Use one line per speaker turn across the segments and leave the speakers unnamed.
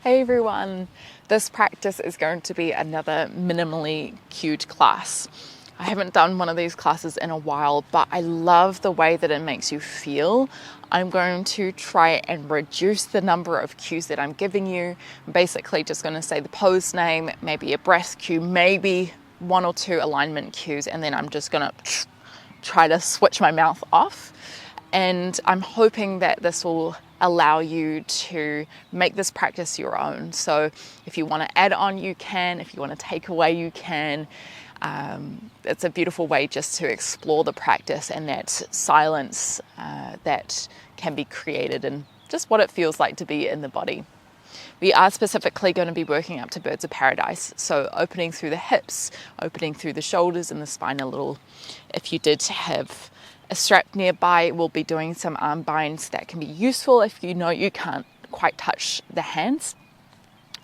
Hey everyone, this practice is going to be another minimally cued class. I haven't done one of these classes in a while, but I love the way that it makes you feel. I'm going to try and reduce the number of cues that I'm giving you. I'm basically just going to say the pose name, maybe a breath cue, maybe one or two alignment cues, and then I'm just going to try to switch my mouth off. And I'm hoping that this will allow you to make this practice your own. So if you want to add on, you can. If you want to take away, you can. It's a beautiful way just to explore the practice and that silence that can be created and just what it feels like to be in the body. We are specifically going to be working up to Birds of Paradise. So opening through the hips, opening through the shoulders and the spine a little. If you did have a strap nearby, we'll be doing some arm binds that can be useful if you know you can't quite touch the hands.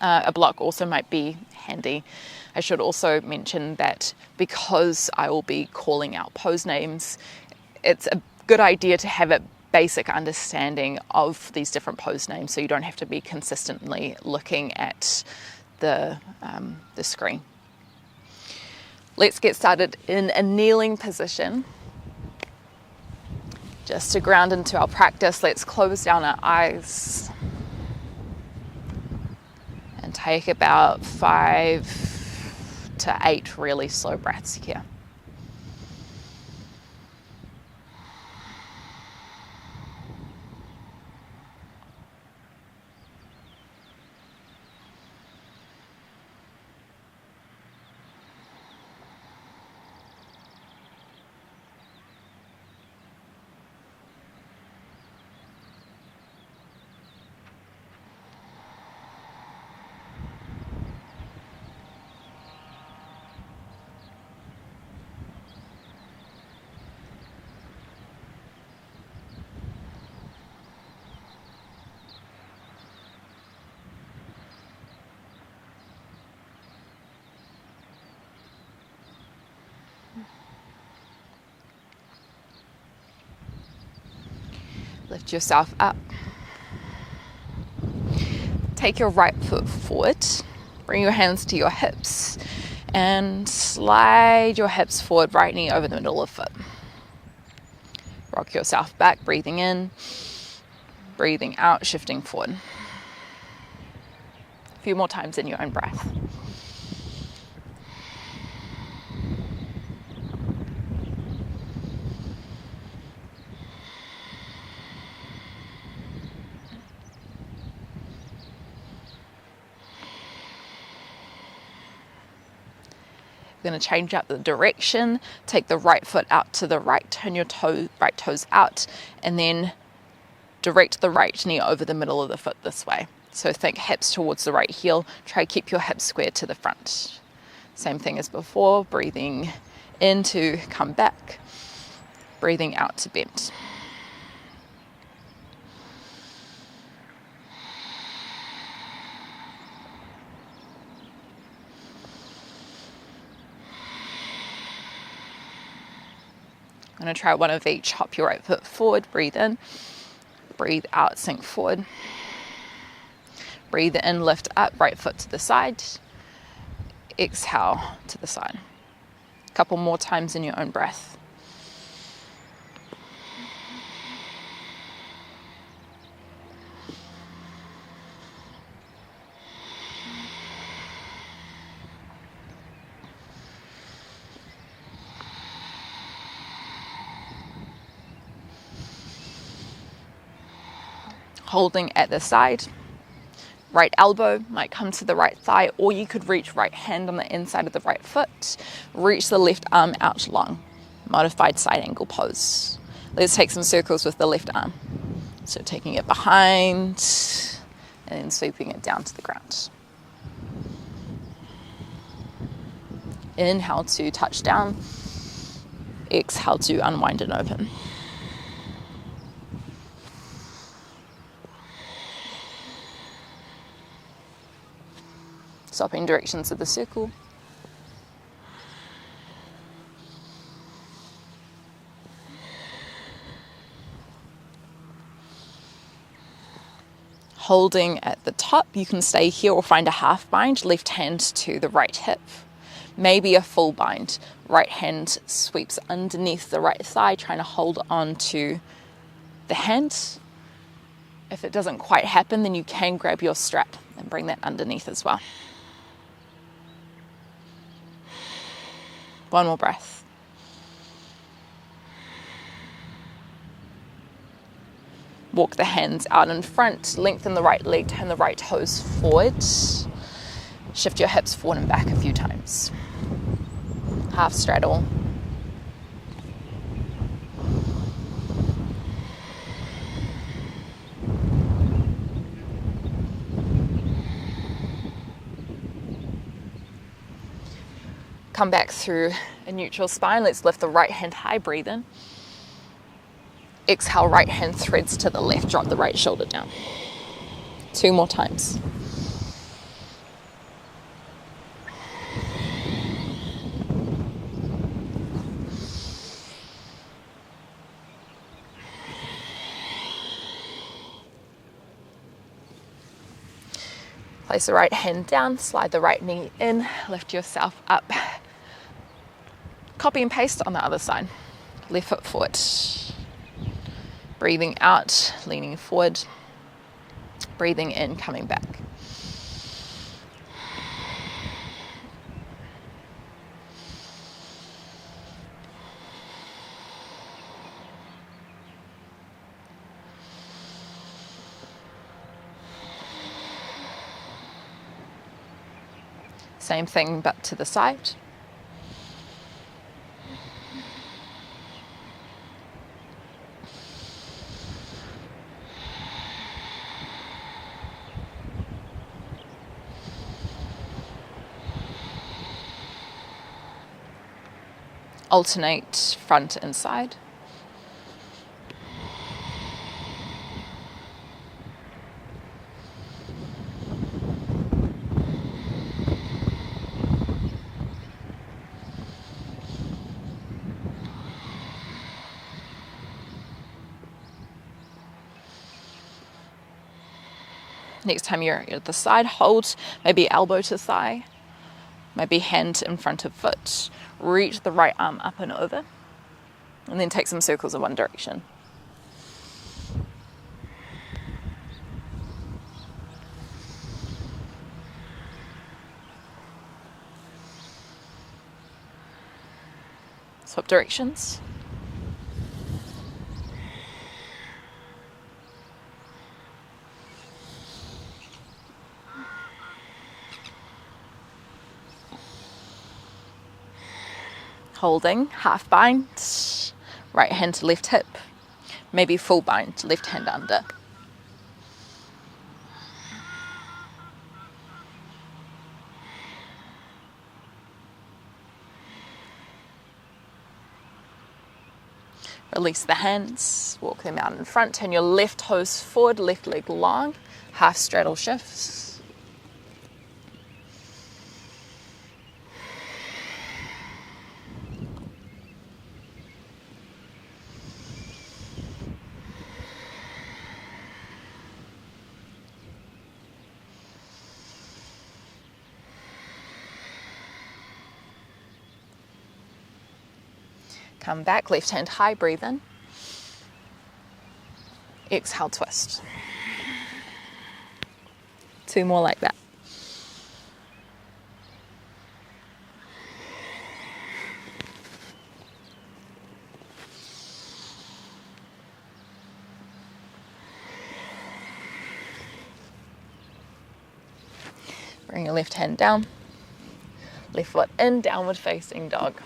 A block also might be handy. I should also mention that because I will be calling out pose names, it's a good idea to have a basic understanding of these different pose names so you don't have to be consistently looking at the screen. Let's get started in a kneeling position. Just to ground into our practice, let's close down our eyes and take about 5 to 8 really slow breaths here. Lift yourself up. Take your right foot forward. Bring your hands to your hips and slide your hips forward, right knee over the middle of foot. Rock yourself back, breathing in, breathing out, shifting forward. A few more times in your own breath. We're going to change up the direction, take the right foot out to the right, turn your right toes out, and then direct the right knee over the middle of the foot this way. So think hips towards the right heel, try to keep your hips square to the front. Same thing as before, breathing in to come back, breathing out to bend. I'm going to try one of each. Hop your right foot forward, breathe in, breathe out, sink forward. Breathe in, lift up, right foot to the side. Exhale to the side. A couple more times in your own breath. Holding at the side. Right elbow might come to the right thigh, or you could reach right hand on the inside of the right foot. Reach the left arm out long. Modified side angle pose. Let's take some circles with the left arm. So taking it behind and then sweeping it down to the ground. Inhale to touch down. Exhale to unwind and open. Swapping directions of the circle. Holding at the top, you can stay here or find a half bind, left hand to the right hip. Maybe a full bind. Right hand sweeps underneath the right thigh, trying to hold on to the hand. If it doesn't quite happen, then you can grab your strap and bring that underneath as well. One more breath. Walk the hands out in front, lengthen the right leg, turn the right toes forward. Shift your hips forward and back a few times. Half straddle. Come back through a neutral spine. Let's lift the right hand high, breathe in. Exhale, right hand threads to the left, drop the right shoulder down. 2 more times. Place the right hand down, slide the right knee in, lift yourself up. Copy and paste on the other side. Left foot forward. Breathing out, leaning forward. Breathing in, coming back. Same thing, but to the side. Alternate front and side. Next time you're at the side, hold maybe elbow to thigh, maybe hand in front of foot. Reach the right arm up and over, and then take some circles in one direction. Swap directions. Holding, half bind, right hand to left hip, maybe full bind, left hand under. Release the hands, walk them out in front, turn your left toes forward, left leg long, half straddle shifts. Come back, left hand high, breathe in. Exhale, twist. 2 more like that. Bring your left hand down. Left foot in, downward facing dog.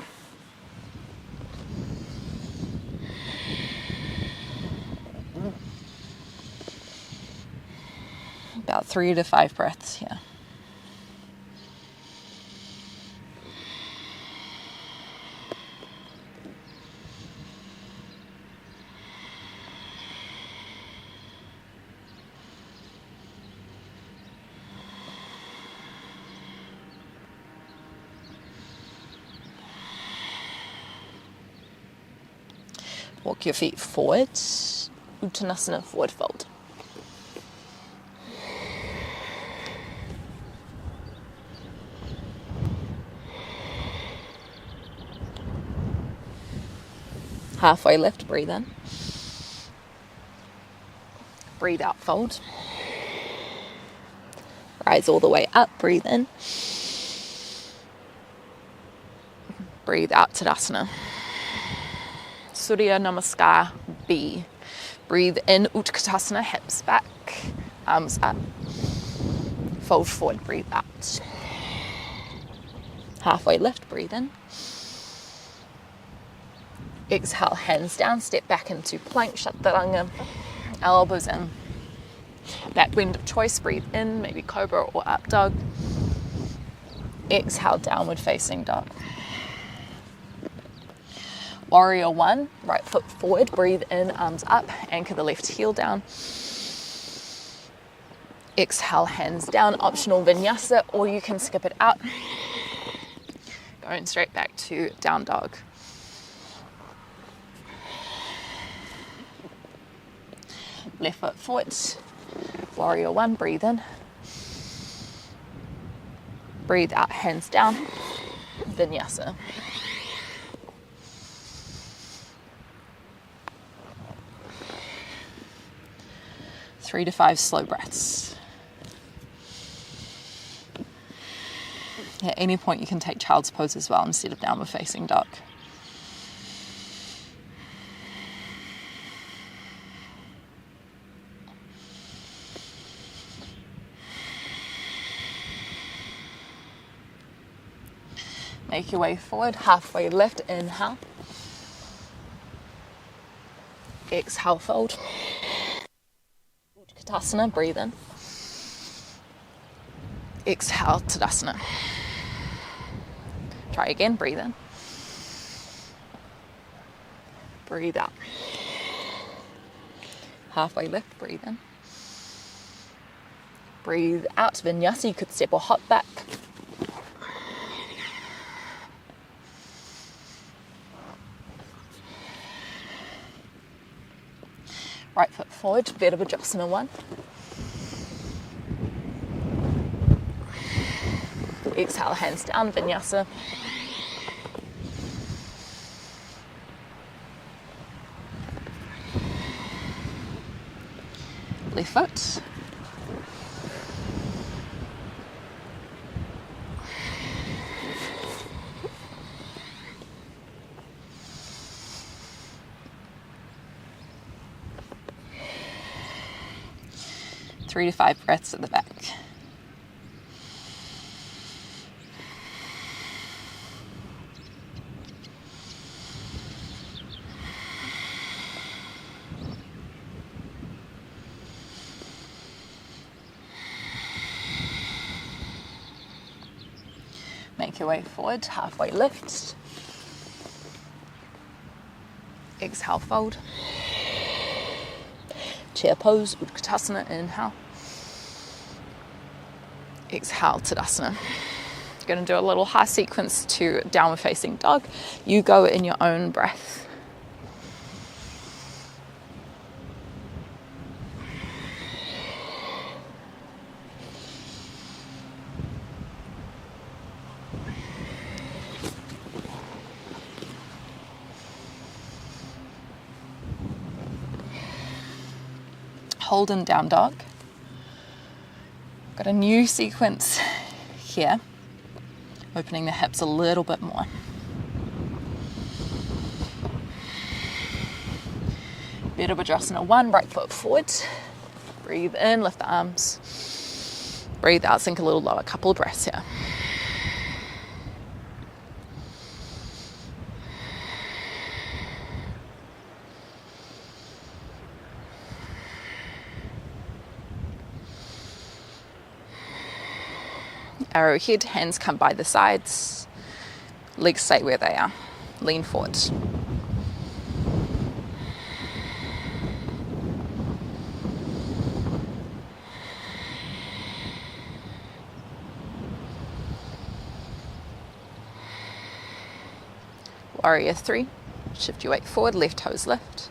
About 3 to 5 breaths here. Walk your feet forward, Uttanasana, forward fold. Halfway lift, breathe in. Breathe out, fold. Rise all the way up, breathe in. Breathe out, Tadasana. Surya Namaskar B. Breathe in, Utkatasana, hips back, arms up. Fold forward, breathe out. Halfway lift, breathe in. Exhale, hands down, step back into plank, chaturanga, elbows in. Back bend of choice, breathe in, maybe cobra or up dog. Exhale, downward facing dog. Warrior one, right foot forward, breathe in, arms up, anchor the left heel down. Exhale, hands down, optional vinyasa, or you can skip it out. Going straight back to down dog. Left foot forward, warrior one, breathe in. Breathe out, hands down, vinyasa. Three to five slow breaths. At any point you can take child's pose as well instead of downward facing dog. Make your way forward, halfway lift, inhale. Exhale, fold. Utkatasana, breathe in. Exhale, Tadasana. Try again, breathe in. Breathe out. Halfway lift, breathe in. Breathe out, vinyasa, you could step or hop back. Right foot forward, Virabhadrasana one. Exhale, hands down, vinyasa. Left foot. Three to five breaths at the back. Make your way forward, halfway lift. Exhale, fold. Chair pose, Utkatasana, inhale. Exhale, Tadasana. Going to do a little high sequence to downward facing dog. You go in your own breath. Hold in down dog. Got a new sequence here, opening the hips a little bit more. Virabhadrasana one, right foot forward. Breathe in, lift the arms. Breathe out, sink a little lower. Couple of breaths here. Arrowhead, hands come by the sides, legs stay where they are, lean forward. Warrior three, shift your weight forward, left toes lift.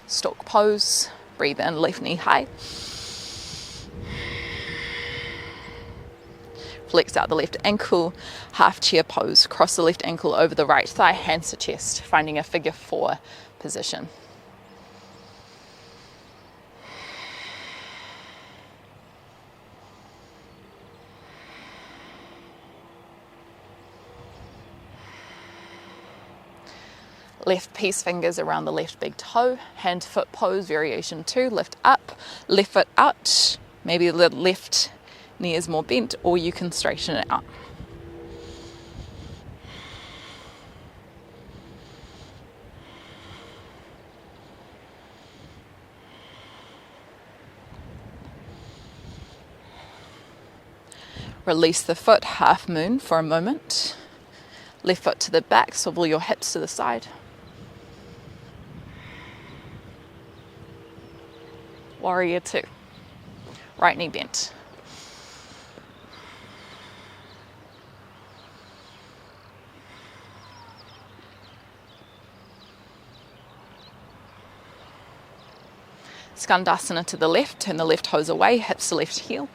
Stalk pose, Breathe in, left knee high. Flex out the left ankle, half chair pose. Cross the left ankle over the right thigh, hands to chest, finding a figure 4 position. Left peace fingers around the left big toe, hand to foot pose, variation 2, lift up, left foot out, maybe the left knee is more bent, or you can straighten it out. Release the foot, half moon for a moment. Left foot to the back, swivel your hips to the side. Warrior 2. Right knee bent. Skandasana to the left, turn the left toes away, hips to left heel.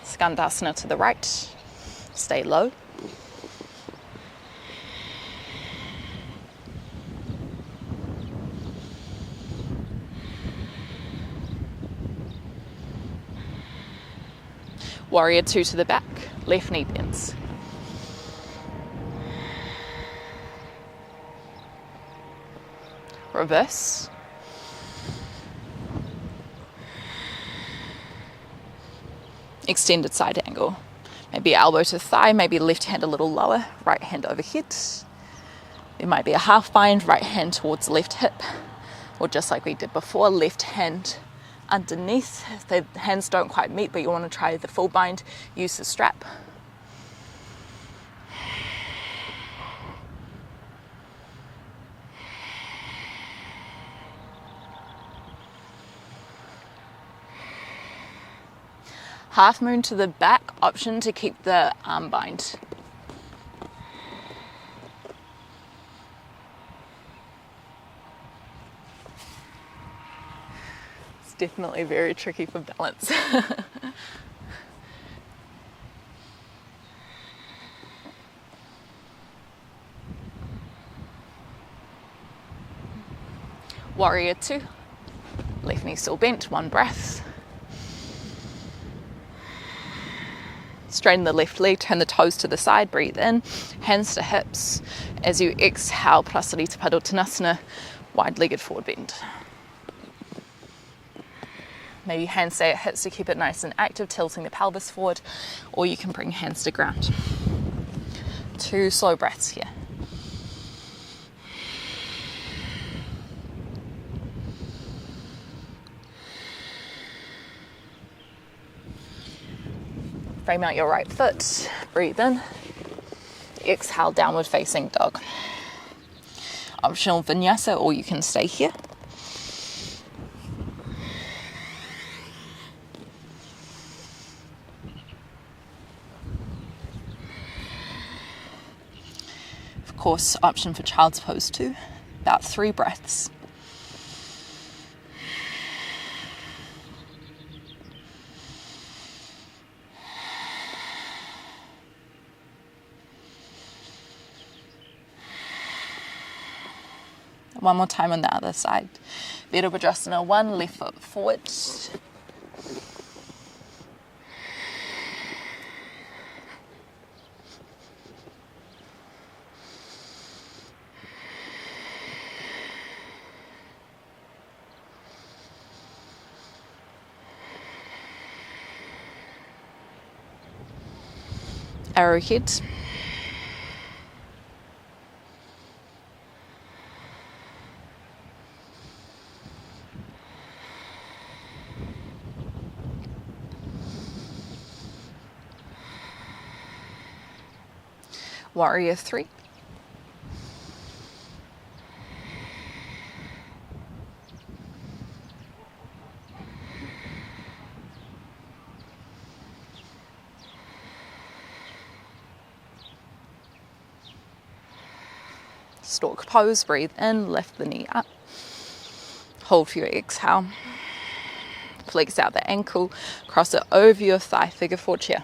Skandasana to the right, stay low. Warrior 2 to the back, left knee bends. Reverse. Extended side angle. Maybe elbow to thigh, maybe left hand a little lower, right hand overhead. There might be a half bind, right hand towards left hip, or just like we did before, left hand underneath. If the hands don't quite meet, but you want to try the full bind, use the strap. Half moon to the back, option to keep the arm bind. It's definitely very tricky for balance. Warrior 2, left knee still bent, 1 breath. Straighten the left leg, turn the toes to the side, breathe in, hands to hips. As you exhale, Prasarita Padottanasana, wide-legged forward bend. Maybe hands stay at hips to keep it nice and active, tilting the pelvis forward, or you can bring hands to ground. 2 slow breaths here. Frame out your right foot, breathe in, exhale, downward facing dog. Optional vinyasa, or you can stay here. Of course, option for child's pose too, about 3 breaths. One more time on the other side. Virabhadrasana 1, left foot forward. Arrowhead. Warrior 3. stork pose. Breathe in, lift the knee up. Hold for your exhale. Flex out the ankle, cross it over your thigh, figure four chair.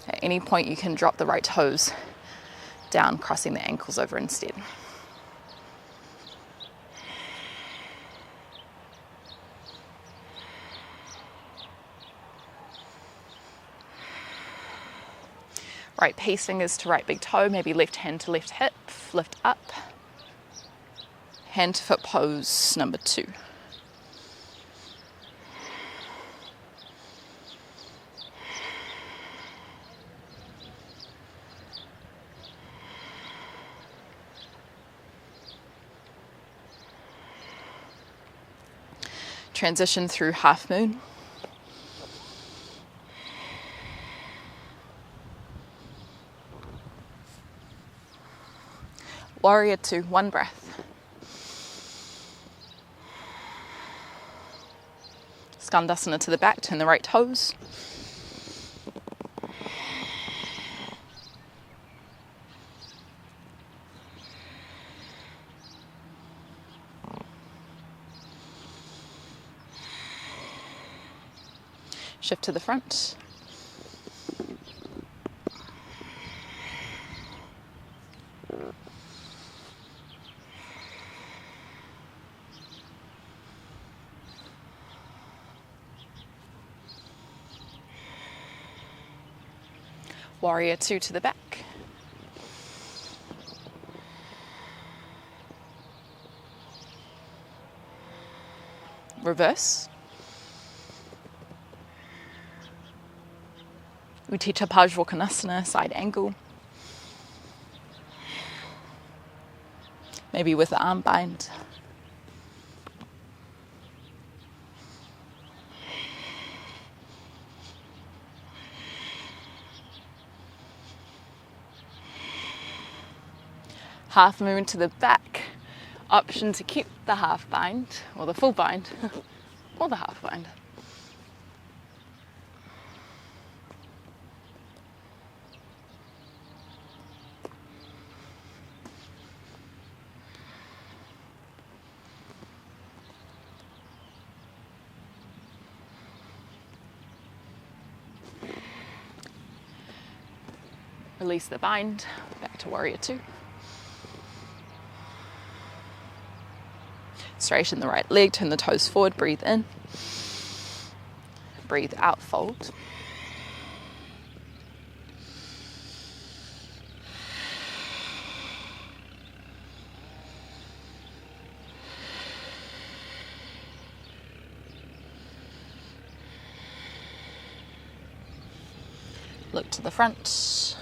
At any point you can drop the right toes down, crossing the ankles over instead. Right peace fingers to right big toe, maybe left hand to left hip, lift up. Hand to foot pose number 2. Transition through half moon. Warrior 2, one breath. Skandasana to the back, turn the right toes. Shift to the front. Warrior 2 to the back. Reverse. Utthita Pajvakonasana, side angle. Maybe with the arm bind. Half moon to the back. Option to keep the half bind, or the full bind, or the half bind. Release the bind, back to Warrior 2. Straighten the right leg, turn the toes forward, breathe in. Breathe out, fold. Look to the front.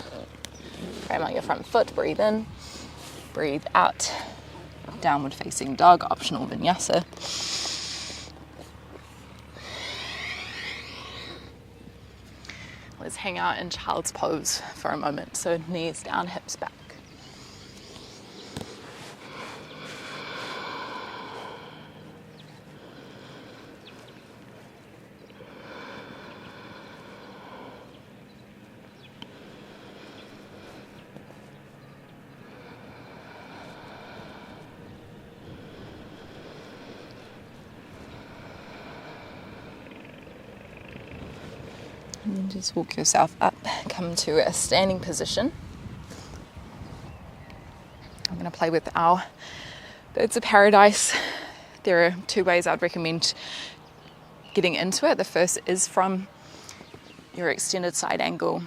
Frame out your front foot, breathe in. Breathe out. Downward facing dog, optional vinyasa. Let's hang out in child's pose for a moment. So knees down, hips back. And then just walk yourself up, come to a standing position. I'm going to play with our birds of paradise. There are 2 ways I'd recommend getting into it. The first is from your extended side angle.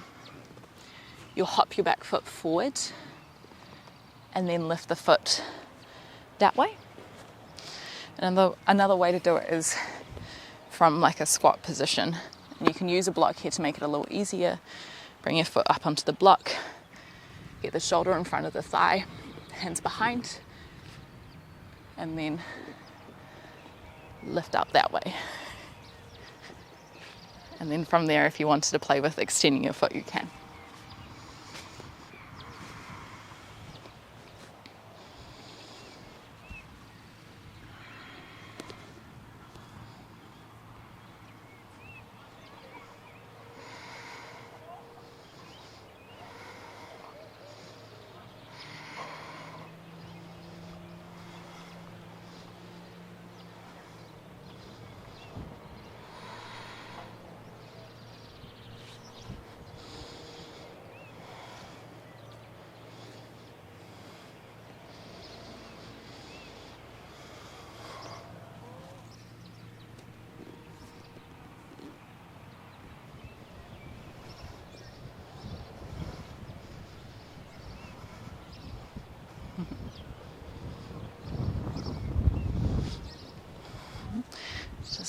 You'll hop your back foot forward and then lift the foot that way. And another way to do it is from like a squat position. And you can use a block here to make it a little easier. Bring your foot up onto the block. Get the shoulder in front of the thigh, hands behind. And then lift up that way. And then from there, if you wanted to play with extending your foot, you can.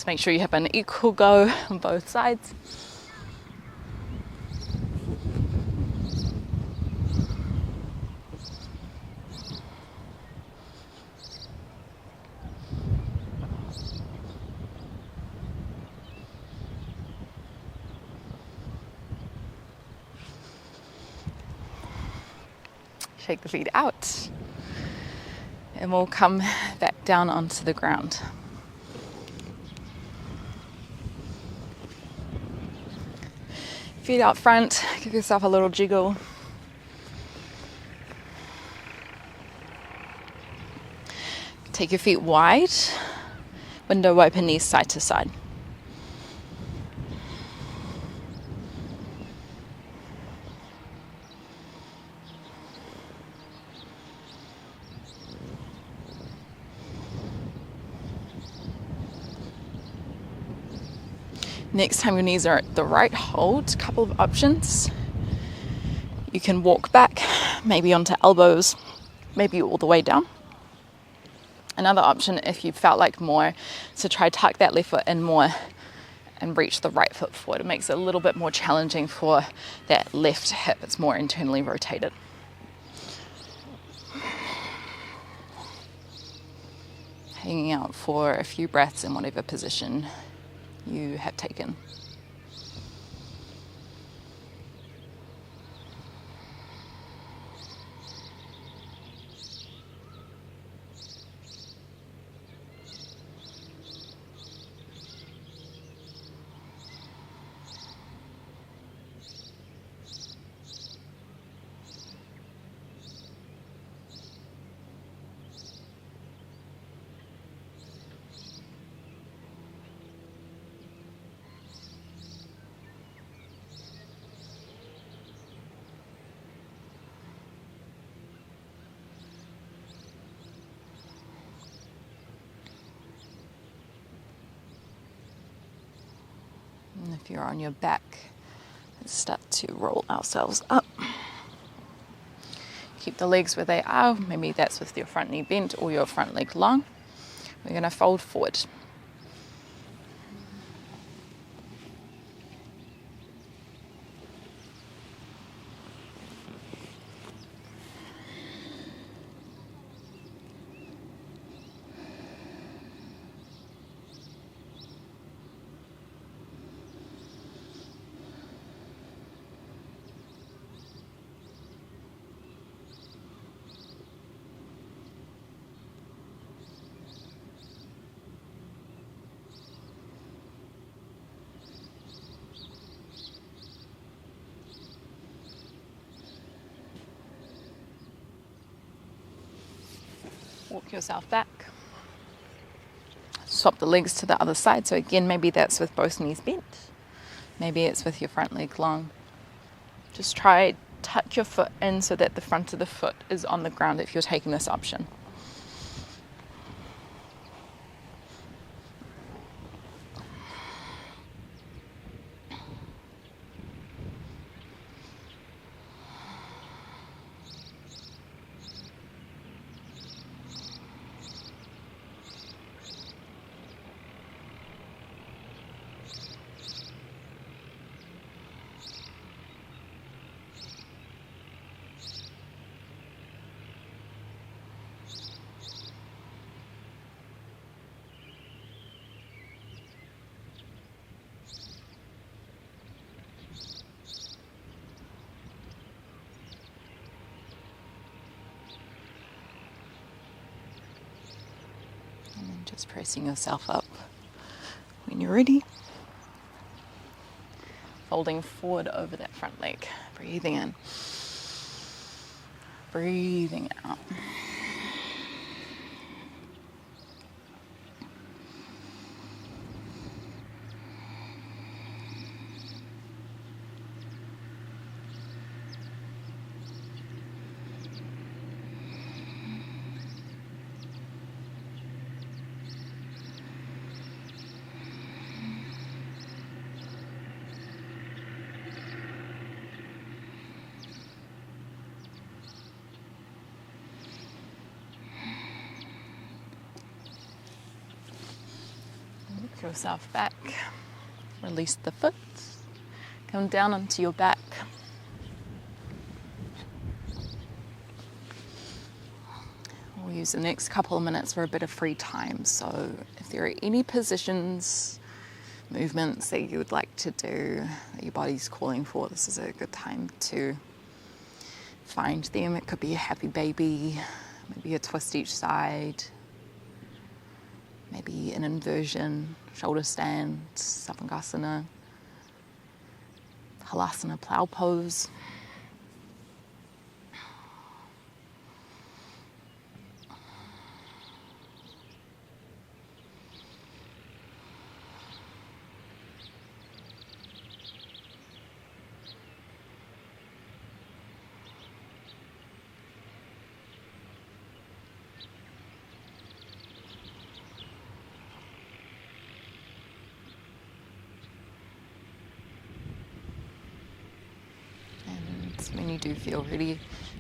Just make sure you have an equal go on both sides. Shake the feet out, and we'll come back down onto the ground. Feet out front, give yourself a little jiggle. Take your feet wide, window open, knees side to side. Next time your knees are at the right, hold. A couple of options. You can walk back, maybe onto elbows, maybe all the way down. Another option, if you felt like more, to try tuck that left foot in more and reach the right foot forward. It makes it a little bit more challenging for that left hip. It's more internally rotated. Hanging out for a few breaths in whatever position you have taken. And if you're on your back, let's start to roll ourselves up. Keep the legs where they are. Maybe that's with your front knee bent or your front leg long. We're going to fold forward. Walk yourself back. Swap the legs to the other side. So again, maybe that's with both knees bent. Maybe it's with your front leg long. Just try tuck your foot in so that the front of the foot is on the ground if you're taking this option. Just pressing yourself up when you're ready. Folding forward over that front leg. Breathing in. Breathing out. Rock yourself back. Release the foot. Come down onto your back. We'll use the next couple of minutes for a bit of free time. So if there are any positions, movements that you would like to do, that your body's calling for, this is a good time to find them. It could be a happy baby, maybe a twist each side, maybe an inversion, shoulder stand, Savasana, Halasana, plow pose. When you do feel ready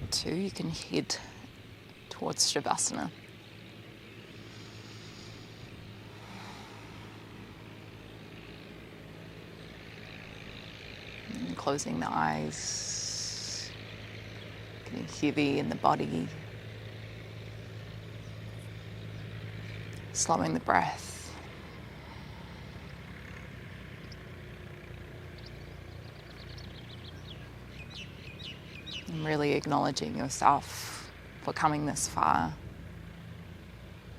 to, you can head towards Savasana. And closing the eyes, getting heavy in the body, slowing the breath. And really acknowledging yourself for coming this far,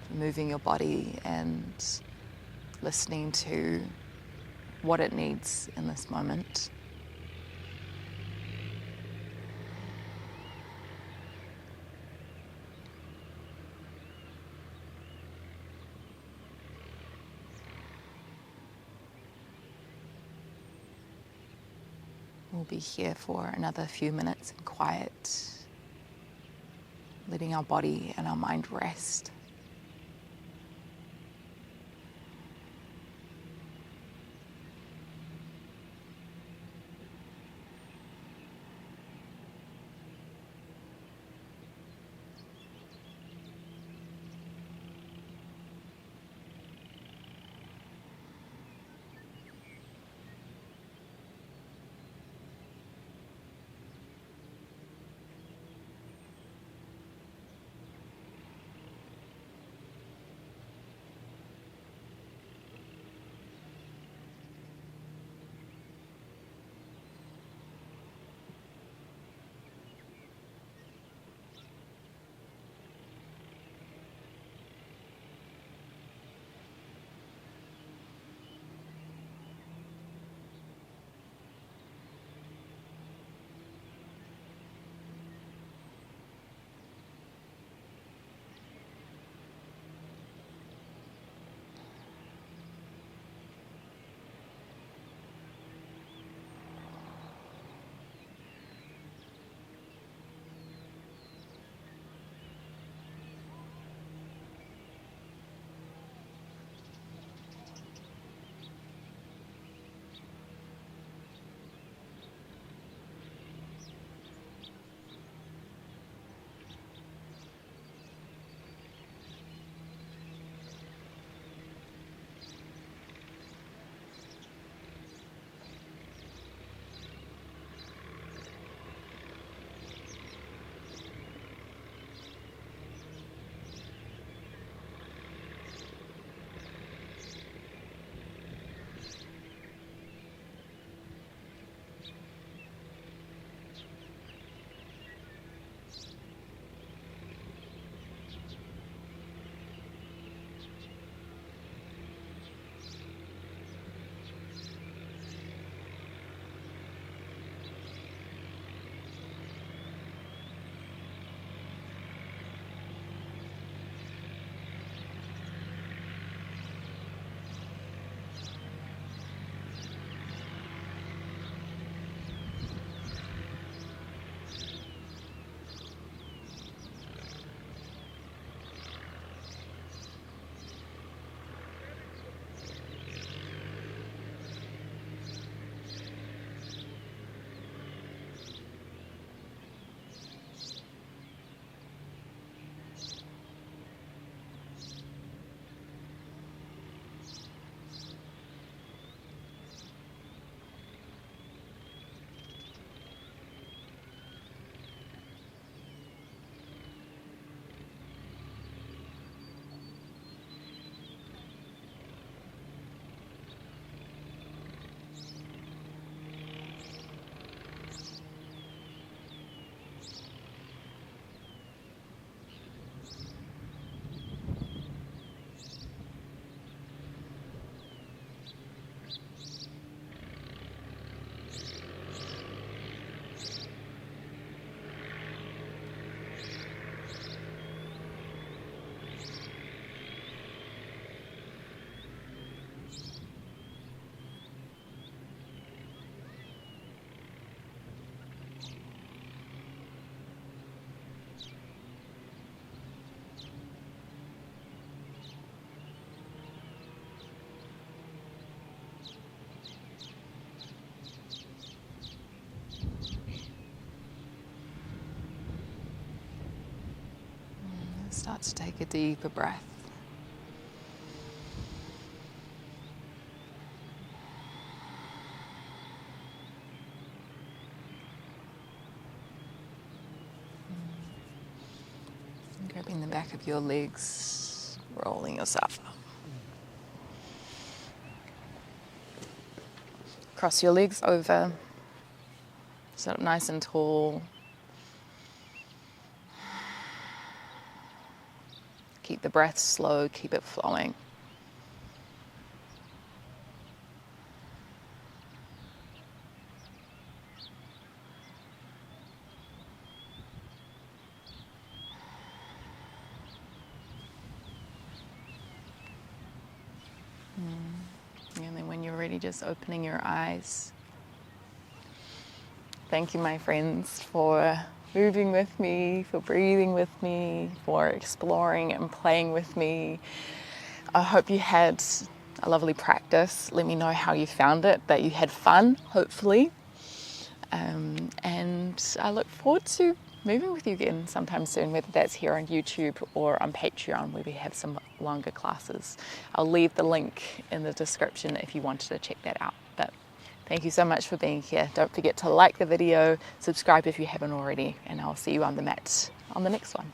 for moving your body and listening to what it needs in this moment. We'll be here for another few minutes in quiet, letting our body and our mind rest. Start to take a deeper breath. Grabbing the back of your legs, rolling yourself up. Cross your legs over, sit up nice and tall. Keep the breath slow, keep it flowing. And then when you're ready, just opening your eyes. Thank you, my friends, for moving with me, for breathing with me, for exploring and playing with me. I hope you had a lovely practice. Let me know how you found it, that you had fun, hopefully. And I look forward to moving with you again sometime soon, whether that's here on YouTube or on Patreon, where we have some longer classes. I'll leave the link in the description if you wanted to check that out. But thank you so much for being here. Don't forget to like the video, subscribe if you haven't already, and I'll see you on the mat on the next one.